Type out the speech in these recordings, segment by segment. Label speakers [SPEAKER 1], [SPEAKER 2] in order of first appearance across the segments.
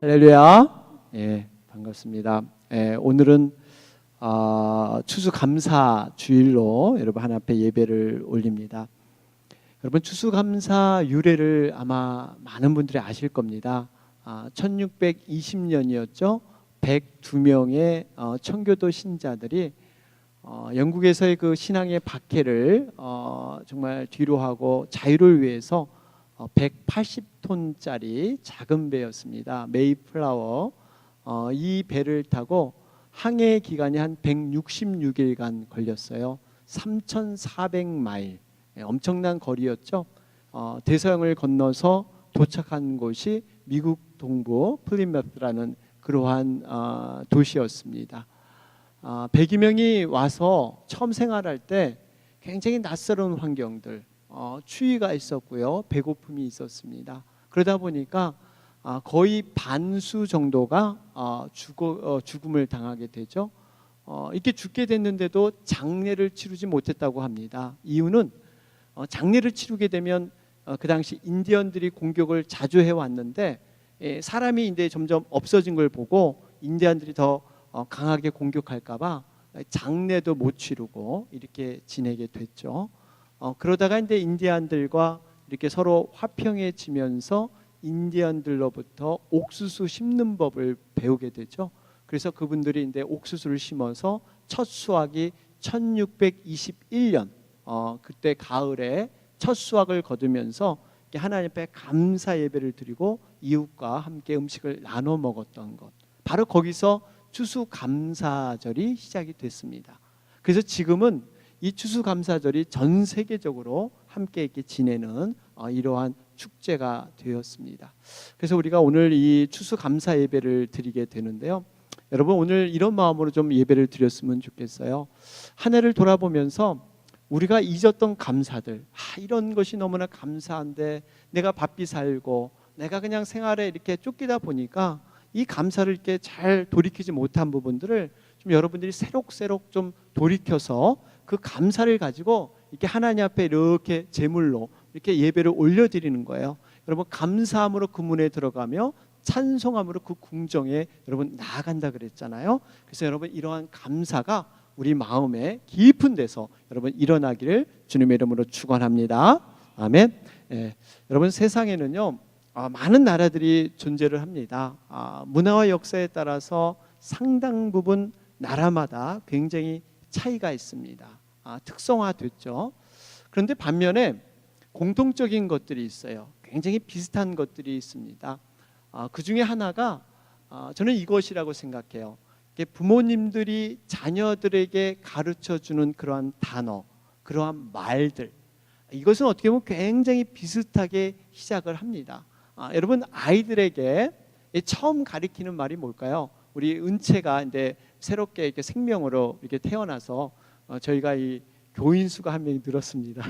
[SPEAKER 1] 할렐루야. 예, 반갑습니다. 오늘은 추수감사 주일로 여러분 하나님 앞에 예배를 올립니다. 여러분 추수감사 유래를 아마 많은 분들이 아실 겁니다. 1620년이었죠. 102명의 청교도 신자들이 영국에서의 그 신앙의 박해를 정말 뒤로하고 자유를 위해서 180톤짜리 작은 배였습니다. 메이플라워. 이 배를 타고 항해 기간이 한 166일간 걸렸어요. 3,400마일. 엄청난 거리였죠. 대서양을 건너서 도착한 곳이 미국 동부 플리머스라는 그러한 도시였습니다. 100여 명이 와서 처음 생활할 때 굉장히 낯설은 환경들, 추위가 있었고요, 배고픔이 있었습니다. 그러다 보니까 거의 반수 정도가 죽음을 당하게 되죠. 이렇게 죽게 됐는데도 장례를 치르지 못했다고 합니다. 이유는 장례를 치르게 되면 그 당시 인디언들이 공격을 자주 해왔는데 사람이 이제 점점 없어진 걸 보고 인디언들이 더 강하게 공격할까봐 장례도 못 치르고 이렇게 지내게 됐죠. 그러다가 이제 인디언들과 이렇게 서로 화평해지면서 인디언들로부터 옥수수 심는 법을 배우게 되죠. 그래서 그분들이 이제 옥수수를 심어서 첫 수확이 1621년 그때 가을에 첫 수확을 거두면서 하나님 앞에 감사 예배를 드리고 이웃과 함께 음식을 나눠 먹었던 것, 바로 거기서 추수감사절이 시작이 됐습니다. 그래서 지금은 이 추수감사절이 전 세계적으로 함께 이렇게 지내는 이러한 축제가 되었습니다. 그래서 우리가 오늘 이 추수감사 예배를 드리게 되는데요. 여러분 오늘 이런 마음으로 좀 예배를 드렸으면 좋겠어요. 한 해를 돌아보면서 우리가 잊었던 감사들, 이런 것이 너무나 감사한데 내가 바삐 살고 내가 그냥 생활에 이렇게 쫓기다 보니까 이 감사를 이렇게 잘 돌이키지 못한 부분들을 좀 여러분들이 새록새록 좀 돌이켜서 그 감사를 가지고 이렇게 하나님 앞에 이렇게 제물로 이렇게 예배를 올려드리는 거예요. 여러분 감사함으로 그 문에 들어가며 찬송함으로 그 궁정에 여러분 나아간다 그랬잖아요. 그래서 여러분 이러한 감사가 우리 마음에 깊은 데서 여러분 일어나기를 주님의 이름으로 축원합니다. 아멘. 여러분 세상에는요 많은 나라들이 존재를 합니다. 문화와 역사에 따라서 상당 부분 나라마다 굉장히 차이가 있습니다. 특성화됐죠. 그런데 반면에 공통적인 것들이 있어요. 굉장히 비슷한 것들이 있습니다. 그 중에 하나가 저는 이것이라고 생각해요. 부모님들이 자녀들에게 가르쳐주는 그러한 단어, 그러한 말들, 이것은 어떻게 보면 굉장히 비슷하게 시작을 합니다. 여러분 아이들에게 처음 가르치는 말이 뭘까요? 우리 은채가 이제 새롭게 이렇게 생명으로 이렇게 태어나서 저희가 이 교인 수가 한 명이 늘었습니다.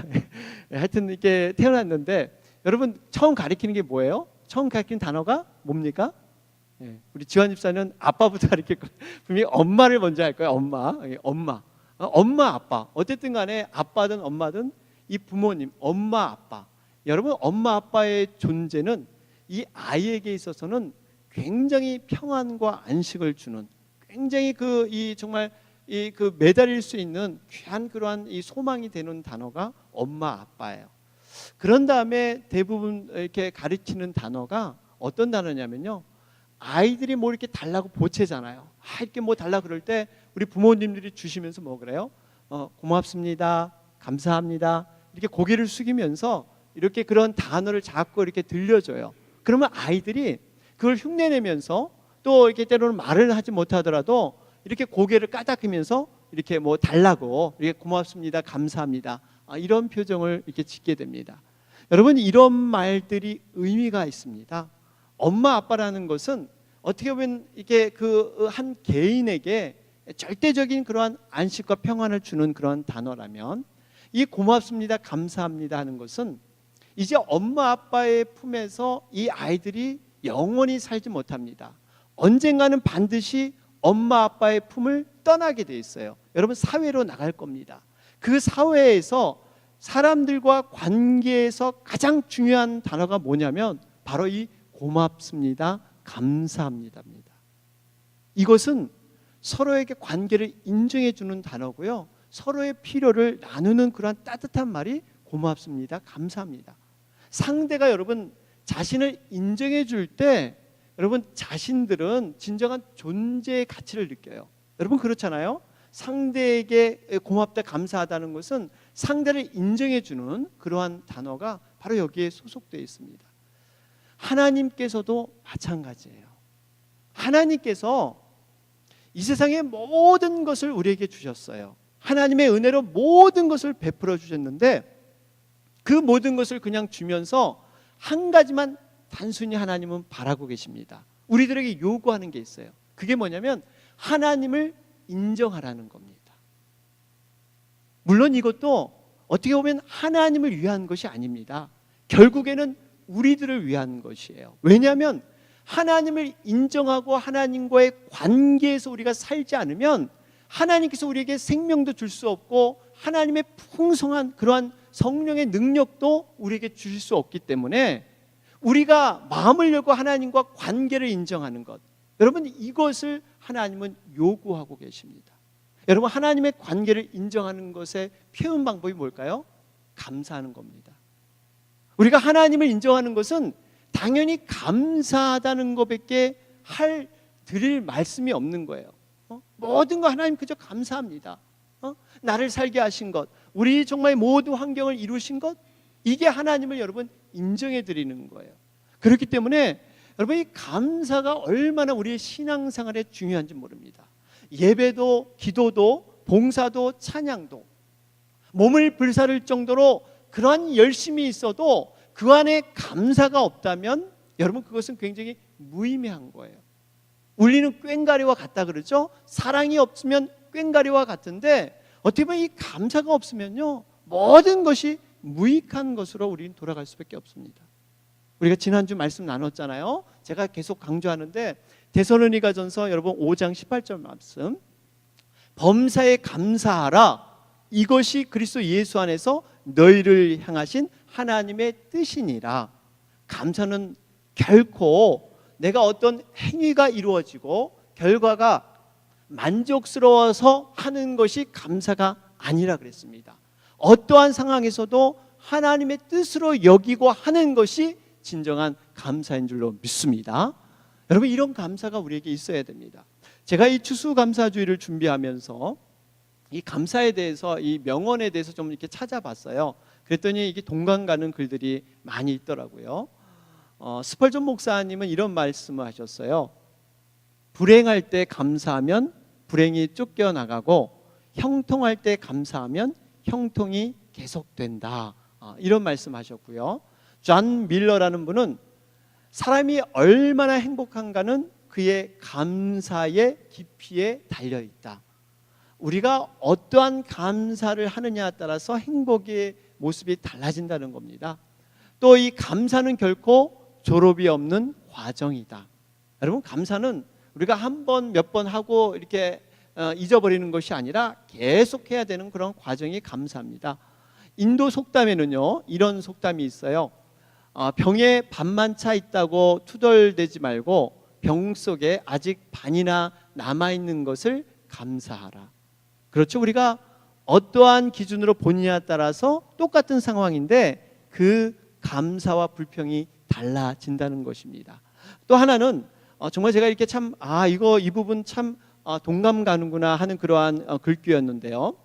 [SPEAKER 1] 하여튼 이렇게 태어났는데 여러분 처음 가르치는 게 뭐예요? 처음 가르치는 단어가 뭡니까? 우리 지환 집사는 아빠부터 가르칠 거예요. 분명히 엄마를 먼저 할 거예요. 엄마, 아빠. 어쨌든 간에 아빠든 엄마든 이 부모님, 엄마, 아빠. 여러분 엄마, 아빠의 존재는 이 아이에게 있어서는 굉장히 평안과 안식을 주는, 굉장히 정말 그 매달릴 수 있는 귀한 그러한 이 소망이 되는 단어가 엄마, 아빠예요. 그런 다음에 대부분 이렇게 가르치는 단어가 어떤 단어냐면요. 아이들이 뭐 이렇게 달라고 보채잖아요. 이렇게 뭐 달라 그럴 때 우리 부모님들이 주시면서 뭐 그래요? 고맙습니다, 감사합니다. 이렇게 고개를 숙이면서 이렇게 그런 단어를 자꾸 이렇게 들려줘요. 그러면 아이들이 그걸 흉내내면서 또 이렇게 때로는 말을 하지 못하더라도 이렇게 고개를 까닥이면서 이렇게 뭐 달라고 이렇게 고맙습니다, 감사합니다. 이런 표정을 이렇게 짓게 됩니다. 여러분 이런 말들이 의미가 있습니다. 엄마 아빠라는 것은 어떻게 보면 이게 그 한 개인에게 절대적인 그러한 안식과 평안을 주는 그런 단어라면 이 고맙습니다, 감사합니다 하는 것은 이제 엄마 아빠의 품에서 이 아이들이 영원히 살지 못합니다. 언젠가는 반드시 엄마 아빠의 품을 떠나게 돼 있어요. 여러분 사회로 나갈 겁니다. 그 사회에서 사람들과 관계에서 가장 중요한 단어가 뭐냐면 바로 이 고맙습니다, 감사합니다입니다. 이것은 서로에게 관계를 인정해 주는 단어고요. 서로의 필요를 나누는 그러한 따뜻한 말이 고맙습니다, 감사합니다. 상대가 여러분 자신을 인정해 줄 때 여러분 자신들은 진정한 존재의 가치를 느껴요. 여러분 그렇잖아요. 상대에게 고맙다 감사하다는 것은 상대를 인정해 주는 그러한 단어가 바로 여기에 소속되어 있습니다. 하나님께서도 마찬가지예요. 하나님께서 이 세상의 모든 것을 우리에게 주셨어요. 하나님의 은혜로 모든 것을 베풀어 주셨는데 그 모든 것을 그냥 주면서 한 가지만 단순히 하나님은 바라고 계십니다. 우리들에게 요구하는 게 있어요. 그게 뭐냐면 하나님을 인정하라는 겁니다. 물론 이것도 어떻게 보면 하나님을 위한 것이 아닙니다. 결국에는 우리들을 위한 것이에요. 왜냐하면 하나님을 인정하고 하나님과의 관계에서 우리가 살지 않으면 하나님께서 우리에게 생명도 줄 수 없고 하나님의 풍성한 그러한 성령의 능력도 우리에게 주실 수 없기 때문에 우리가 마음을 열고 하나님과 관계를 인정하는 것, 여러분 이것을 하나님은 요구하고 계십니다. 여러분 하나님의 관계를 인정하는 것의 표현 방법이 뭘까요? 감사하는 겁니다. 우리가 하나님을 인정하는 것은 당연히 감사하다는 것밖에 드릴 말씀이 없는 거예요. 모든 거 하나님 그저 감사합니다. 나를 살게 하신 것, 우리 정말 모든 환경을 이루신 것, 이게 하나님을 여러분 인정해 드리는 거예요. 그렇기 때문에 여러분 이 감사가 얼마나 우리의 신앙생활에 중요한지 모릅니다. 예배도 기도도 봉사도 찬양도 몸을 불사를 정도로 그러한 열심이 있어도 그 안에 감사가 없다면 여러분 그것은 굉장히 무의미한 거예요. 우리는 꽹과리와 같다 그러죠. 사랑이 없으면 꽹과리와 같은데 어떻게 보면 이 감사가 없으면요 모든 것이 무익한 것으로 우리는 돌아갈 수밖에 없습니다. 우리가 지난주 말씀 나눴잖아요. 제가 계속 강조하는데 데살로니가전서 여러분 5장 18절 말씀, 범사에 감사하라, 이것이 그리스도 예수 안에서 너희를 향하신 하나님의 뜻이니라. 감사는 결코 내가 어떤 행위가 이루어지고 결과가 만족스러워서 하는 것이 감사가 아니라 그랬습니다. 어떠한 상황에서도 하나님의 뜻으로 여기고 하는 것이 진정한 감사인 줄로 믿습니다. 여러분 이런 감사가 우리에게 있어야 됩니다. 제가 이 추수감사주의를 준비하면서 이 감사에 대해서 이 명언에 대해서 좀 이렇게 찾아봤어요. 그랬더니 이게 동감 가는 글들이 많이 있더라고요. 스펄전 목사님은 이런 말씀을 하셨어요. 불행할 때 감사하면 불행이 쫓겨나가고 형통할 때 감사하면 형통이 계속된다. 이런 말씀하셨고요. 존 밀러라는 분은 사람이 얼마나 행복한가는 그의 감사의 깊이에 달려 있다. 우리가 어떠한 감사를 하느냐에 따라서 행복의 모습이 달라진다는 겁니다. 또 이 감사는 결코 졸업이 없는 과정이다. 여러분 감사는 우리가 한 번 몇 번 하고 이렇게 잊어버리는 것이 아니라 계속해야 되는 그런 과정이 감사합니다. 인도 속담에는요 이런 속담이 있어요. 병에 반만 차 있다고 투덜대지 말고 병 속에 아직 반이나 남아있는 것을 감사하라. 그렇죠. 우리가 어떠한 기준으로 보느냐에 따라서 똑같은 상황인데 그 감사와 불평이 달라진다는 것입니다. 또 하나는 정말 제가 이렇게 참 이 부분 참 동감 가는구나 하는 그러한 글귀였는데요.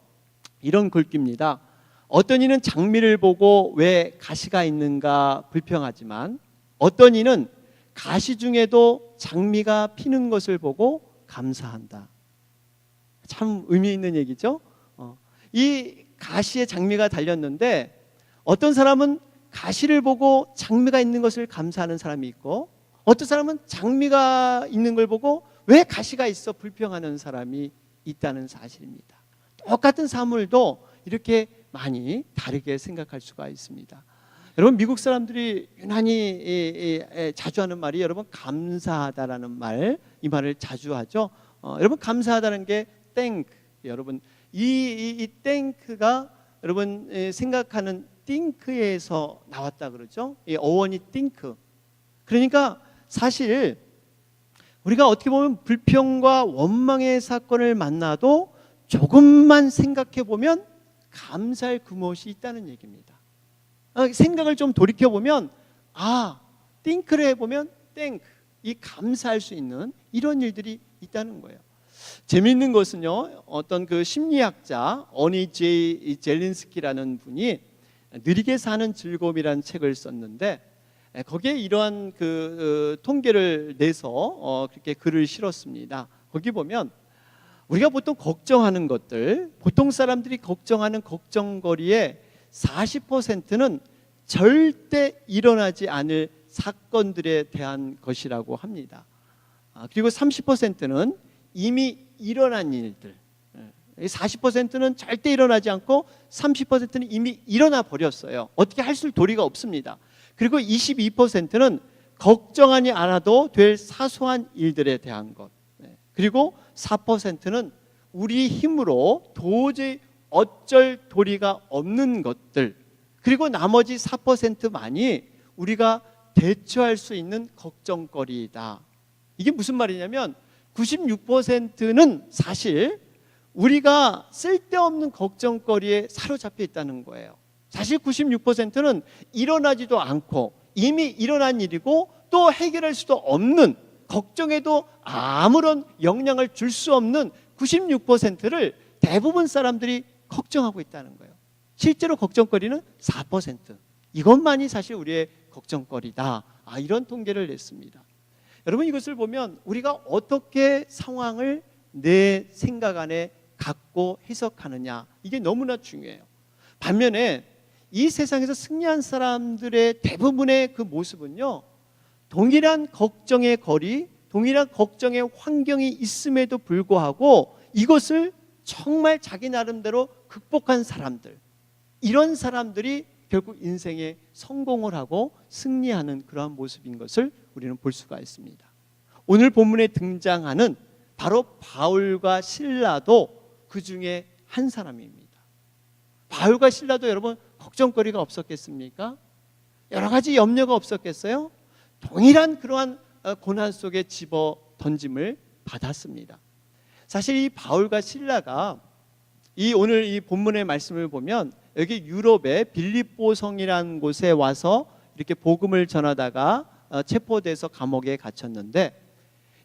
[SPEAKER 1] 이런 글귀입니다. 어떤 이는 장미를 보고 왜 가시가 있는가 불평하지만 어떤 이는 가시 중에도 장미가 피는 것을 보고 감사한다. 참 의미 있는 얘기죠. 이 가시에 장미가 달렸는데 어떤 사람은 가시를 보고 장미가 있는 것을 감사하는 사람이 있고 어떤 사람은 장미가 있는 걸 보고 왜 가시가 있어 불평하는 사람이 있다는 사실입니다. 똑같은 사물도 이렇게 많이 다르게 생각할 수가 있습니다. 여러분 미국 사람들이 유난히 자주 하는 말이 여러분 감사하다라는 말, 이 말을 자주 하죠. 여러분 감사하다는 게 thank. 여러분 이 thank가 여러분 생각하는 think에서 나왔다 그러죠. 이 어원이 think. 그러니까 사실 우리가 어떻게 보면 불평과 원망의 사건을 만나도 조금만 생각해 보면 감사할 그것이 있다는 얘기입니다. 생각을 좀 돌이켜 보면 띵크를 해보면 이 감사할 수 있는 이런 일들이 있다는 거예요. 재미있는 것은요, 어떤 그 심리학자 어니 제이 젤린스키라는 분이 느리게 사는 즐거움이라는 책을 썼는데, 거기에 이러한 그 통계를 내서 그렇게 글을 실었습니다. 거기 보면 우리가 보통 걱정하는 것들, 보통 사람들이 걱정하는 걱정거리의 40%는 절대 일어나지 않을 사건들에 대한 것이라고 합니다. 그리고 30%는 이미 일어난 일들, 40%는 절대 일어나지 않고 30%는 이미 일어나 버렸어요. 어떻게 할 도리가 없습니다. 그리고 22%는 걱정하지 않아도 될 사소한 일들에 대한 것, 그리고 4%는 우리 힘으로 도저히 어쩔 도리가 없는 것들, 그리고 나머지 4%만이 우리가 대처할 수 있는 걱정거리이다. 이게 무슨 말이냐면 96%는 사실 우리가 쓸데없는 걱정거리에 사로잡혀 있다는 거예요. 사실 96%는 일어나지도 않고 이미 일어난 일이고 또 해결할 수도 없는, 걱정에도 아무런 영향을 줄 수 없는 96%를 대부분 사람들이 걱정하고 있다는 거예요. 실제로 걱정거리는 4%. 이것만이 사실 우리의 걱정거리다. 이런 통계를 냈습니다. 여러분, 이것을 보면 우리가 어떻게 상황을 내 생각 안에 갖고 해석하느냐, 이게 너무나 중요해요. 반면에 이 세상에서 승리한 사람들의 대부분의 그 모습은요, 동일한 걱정의 거리, 동일한 걱정의 환경이 있음에도 불구하고 이것을 정말 자기 나름대로 극복한 사람들, 이런 사람들이 결국 인생에 성공을 하고 승리하는 그러한 모습인 것을 우리는 볼 수가 있습니다. 오늘 본문에 등장하는 바로 바울과 실라도 그 중에 한 사람입니다. 바울과 실라도 여러분 걱정거리가 없었겠습니까? 여러 가지 염려가 없었겠어요? 동일한 그러한 고난 속에 집어 던짐을 받았습니다. 사실 이 바울과 실라가 오늘 이 본문의 말씀을 보면 여기 유럽의 빌립보 성이라는 곳에 와서 이렇게 복음을 전하다가 체포돼서 감옥에 갇혔는데,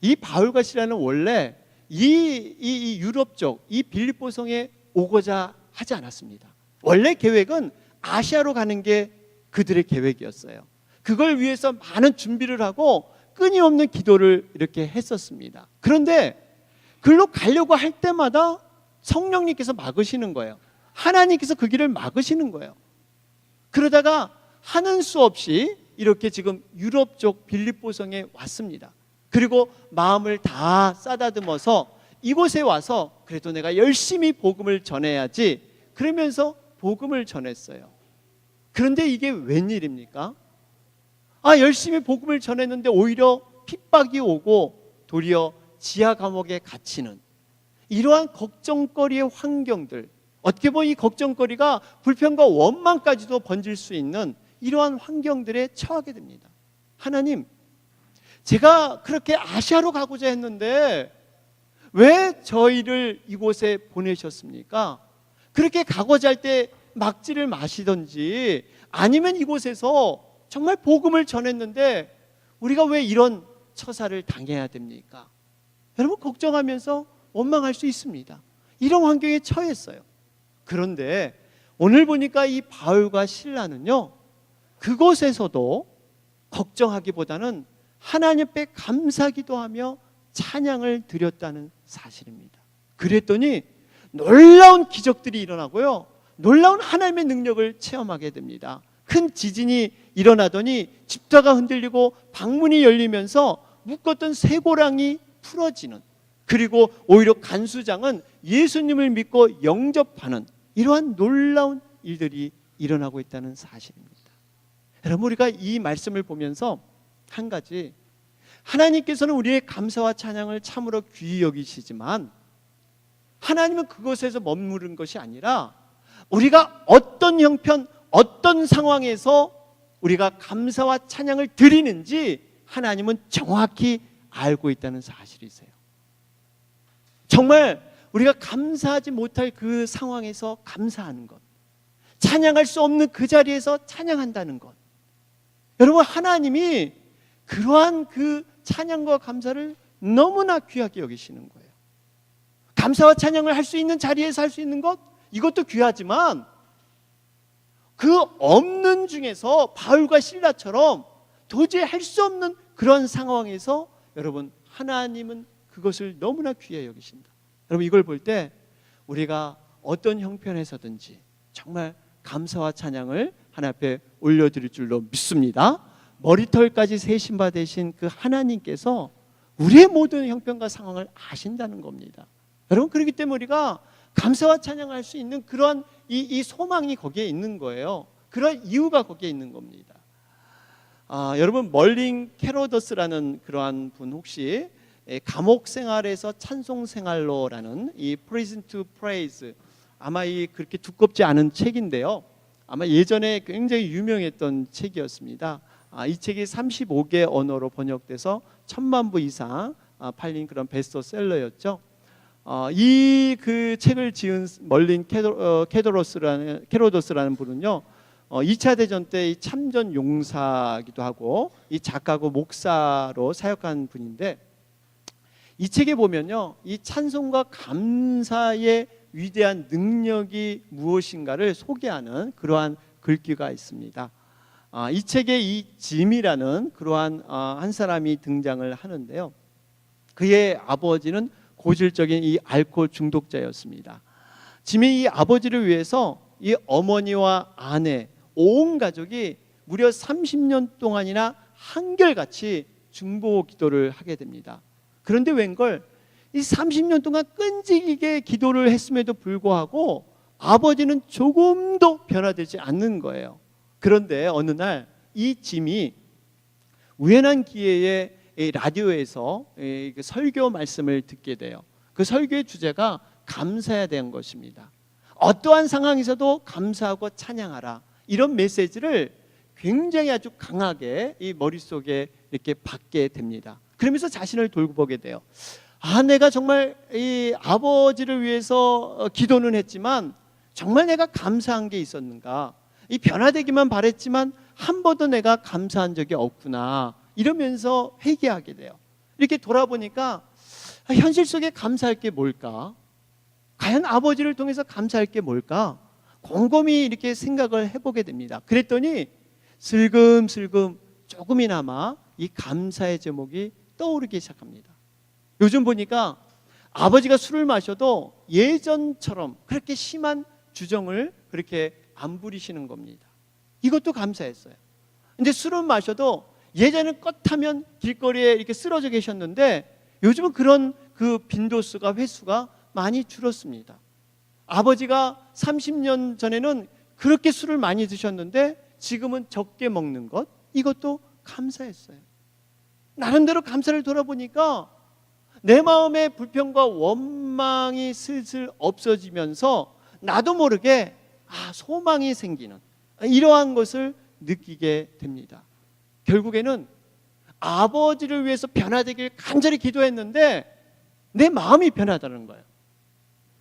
[SPEAKER 1] 이 바울과 실라는 원래 이 유럽 쪽, 이 빌립보 성에 오고자 하지 않았습니다. 원래 계획은 아시아로 가는 게 그들의 계획이었어요. 그걸 위해서 많은 준비를 하고 끊임없는 기도를 이렇게 했었습니다. 그런데 글로 가려고 할 때마다 성령님께서 막으시는 거예요. 하나님께서 그 길을 막으시는 거예요. 그러다가 하는 수 없이 이렇게 지금 유럽 쪽 빌립보성에 왔습니다. 그리고 마음을 다 싸다듬어서 이곳에 와서 그래도 내가 열심히 복음을 전해야지, 그러면서 복음을 전했어요. 그런데 이게 웬일입니까? 열심히 복음을 전했는데 오히려 핍박이 오고 도리어 지하 감옥에 갇히는 이러한 걱정거리의 환경들, 어떻게 보면 이 걱정거리가 불평과 원망까지도 번질 수 있는 이러한 환경들에 처하게 됩니다. 하나님, 제가 그렇게 아시아로 가고자 했는데 왜 저희를 이곳에 보내셨습니까? 그렇게 가고자 할 때 막지를 마시던지, 아니면 이곳에서 정말 복음을 전했는데 우리가 왜 이런 처사를 당해야 됩니까? 여러분, 걱정하면서 원망할 수 있습니다. 이런 환경에 처했어요. 그런데 오늘 보니까 이 바울과 실라는요, 그곳에서도 걱정하기보다는 하나님 앞에 감사기도하며 찬양을 드렸다는 사실입니다. 그랬더니 놀라운 기적들이 일어나고요, 놀라운 하나님의 능력을 체험하게 됩니다. 큰 지진이 일어나더니 집터가 흔들리고 방문이 열리면서 묶었던 쇠고랑이 풀어지는, 그리고 오히려 간수장은 예수님을 믿고 영접하는 이러한 놀라운 일들이 일어나고 있다는 사실입니다. 여러분, 우리가 이 말씀을 보면서 한 가지, 하나님께서는 우리의 감사와 찬양을 참으로 귀히 여기시지만 하나님은 그것에서 머무른 것이 아니라 우리가 어떤 형편, 어떤 상황에서 우리가 감사와 찬양을 드리는지 하나님은 정확히 알고 있다는 사실이세요. 정말 우리가 감사하지 못할 그 상황에서 감사하는 것, 찬양할 수 없는 그 자리에서 찬양한다는 것, 여러분 하나님이 그러한 그 찬양과 감사를 너무나 귀하게 여기시는 거예요. 감사와 찬양을 할 수 있는 자리에서 할 수 있는 것, 이것도 귀하지만 그 없는 중에서 바울과 실라처럼 도저히 할 수 없는 그런 상황에서 여러분 하나님은 그것을 너무나 귀하게 여기신다. 여러분 이걸 볼 때 우리가 어떤 형편에서든지 정말 감사와 찬양을 하나님 앞에 올려드릴 줄로 믿습니다. 머리털까지 세신 바 되신 그 하나님께서 우리의 모든 형편과 상황을 아신다는 겁니다. 여러분 그렇기 때문에 우리가 감사와 찬양할 수 있는 그런 이 소망이 거기에 있는 거예요. 그런 이유가 거기에 있는 겁니다. 여러분 멀린 캐로더스라는 그러한 분 혹시 감옥 생활에서 찬송 생활로라는 이 Prison to Praise, 아마 이 그렇게 두껍지 않은 책인데요. 아마 예전에 굉장히 유명했던 책이었습니다. 이 책이 35개 언어로 번역돼서 1000만 부 이상 팔린 그런 베스트셀러였죠. 이 그 책을 지은 멀린 캐로더스라는 분은요, 2차 대전 때 이 참전 용사기도 하고 이 작가고 목사로 사역한 분인데, 이 책에 보면요, 이 찬송과 감사의 위대한 능력이 무엇인가를 소개하는 그러한 글귀가 있습니다. 이 책에 이 짐이라는 그러한 한 사람이 등장을 하는데요. 그의 아버지는 고질적인 이 알코올 중독자였습니다. 짐이 이 아버지를 위해서 이 어머니와 아내, 온 가족이 무려 30년 동안이나 한결같이 중보 기도를 하게 됩니다. 그런데 웬걸 이 30년 동안 끈질기게 기도를 했음에도 불구하고 아버지는 조금도 변화되지 않는 거예요. 그런데 어느 날 이 짐이 우연한 기회에 라디오에서 설교 말씀을 듣게 돼요. 그 설교의 주제가 감사에 대한 것입니다. 어떠한 상황에서도 감사하고 찬양하라, 이런 메시지를 굉장히 아주 강하게 이 머릿속에 이렇게 받게 됩니다. 그러면서 자신을 돌보게 돼요. 내가 정말 이 아버지를 위해서 기도는 했지만 정말 내가 감사한 게 있었는가? 이 변화되기만 바랬지만 한 번도 내가 감사한 적이 없구나, 이러면서 회개하게 돼요. 이렇게 돌아보니까 현실 속에 감사할 게 뭘까? 과연 아버지를 통해서 감사할 게 뭘까? 곰곰이 이렇게 생각을 해보게 됩니다. 그랬더니 슬금슬금 조금이나마 이 감사의 제목이 떠오르기 시작합니다. 요즘 보니까 아버지가 술을 마셔도 예전처럼 그렇게 심한 주정을 그렇게 안 부리시는 겁니다. 이것도 감사했어요. 근데 술을 마셔도 예전에는 껏하면 길거리에 이렇게 쓰러져 계셨는데 요즘은 그런 그 빈도수가, 횟수가 많이 줄었습니다. 아버지가 30년 전에는 그렇게 술을 많이 드셨는데 지금은 적게 먹는 것, 이것도 감사했어요. 나름대로 감사를 돌아보니까 내 마음의 불평과 원망이 슬슬 없어지면서 나도 모르게 소망이 생기는 이러한 것을 느끼게 됩니다. 결국에는 아버지를 위해서 변화되길 간절히 기도했는데 내 마음이 변하다는 거예요.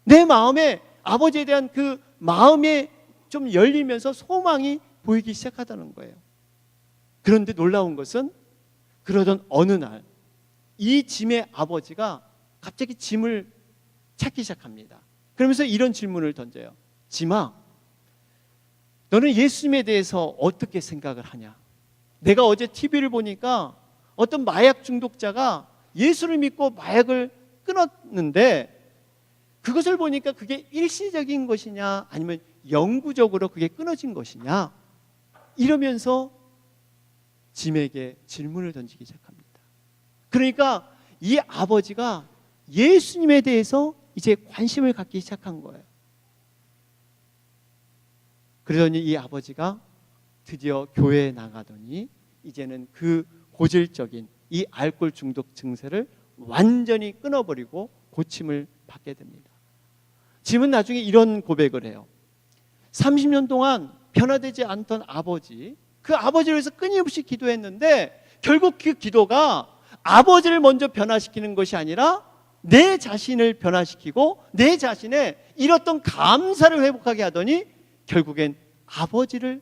[SPEAKER 1] 내 마음에 아버지에 대한 그 마음이 좀 열리면서 소망이 보이기 시작하다는 거예요. 그런데 놀라운 것은 그러던 어느 날 이 짐의 아버지가 갑자기 짐을 찾기 시작합니다. 그러면서 이런 질문을 던져요. 짐아, 너는 예수님에 대해서 어떻게 생각을 하냐? 내가 어제 TV를 보니까 어떤 마약 중독자가 예수를 믿고 마약을 끊었는데 그것을 보니까 그게 일시적인 것이냐 아니면 영구적으로 그게 끊어진 것이냐, 이러면서 짐에게 질문을 던지기 시작합니다. 그러니까 이 아버지가 예수님에 대해서 이제 관심을 갖기 시작한 거예요. 그러더니 이 아버지가 드디어 교회에 나가더니 이제는 그 고질적인 이 알코올 중독 증세를 완전히 끊어버리고 고침을 받게 됩니다. 짐은 나중에 이런 고백을 해요. 30년 동안 변화되지 않던 아버지, 그 아버지를 위해서 끊임없이 기도했는데 결국 그 기도가 아버지를 먼저 변화시키는 것이 아니라 내 자신을 변화시키고 내 자신의 잃었던 감사를 회복하게 하더니 결국엔 아버지를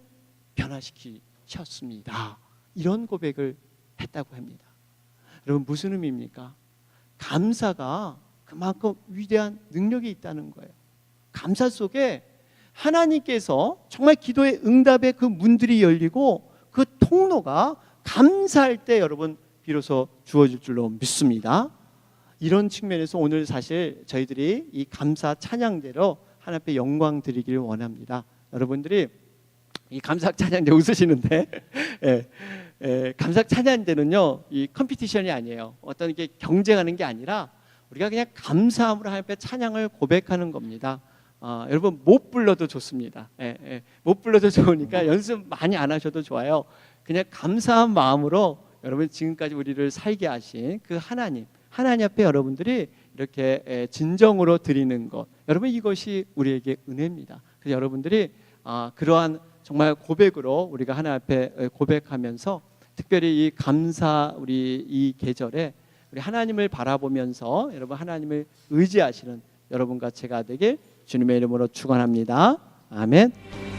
[SPEAKER 1] 변화시키셨습니다. 이런 고백을 했다고 합니다. 여러분, 무슨 의미입니까? 감사가 그만큼 위대한 능력이 있다는 거예요. 감사 속에 하나님께서 정말 기도의 응답의 그 문들이 열리고 그 통로가 감사할 때 여러분 비로소 주어질 줄로 믿습니다. 이런 측면에서 오늘 사실 저희들이 이 감사 찬양대로 하나님 앞에 영광 드리기를 원합니다. 여러분들이 이 감사 찬양대 웃으시는데 감사 찬양대는요, 이 컴피티션이 아니에요. 어떤 이게 경쟁하는 게 아니라 우리가 그냥 감사함으로 하나님 앞에 찬양을 고백하는 겁니다. 여러분 못 불러도 좋습니다. 못 불러도 좋으니까 연습 많이 안 하셔도 좋아요. 그냥 감사한 마음으로 여러분 지금까지 우리를 살게 하신 그 하나님 앞에 여러분들이 이렇게 진정으로 드리는 것, 여러분 이것이 우리에게 은혜입니다. 그래서 여러분들이 그러한 정말 고백으로 우리가 하나님 앞에 고백하면서 특별히 이 감사 우리 이 계절에 우리 하나님을 바라보면서 여러분 하나님을 의지하시는 여러분과 제가 되길 주님의 이름으로 축원합니다. 아멘.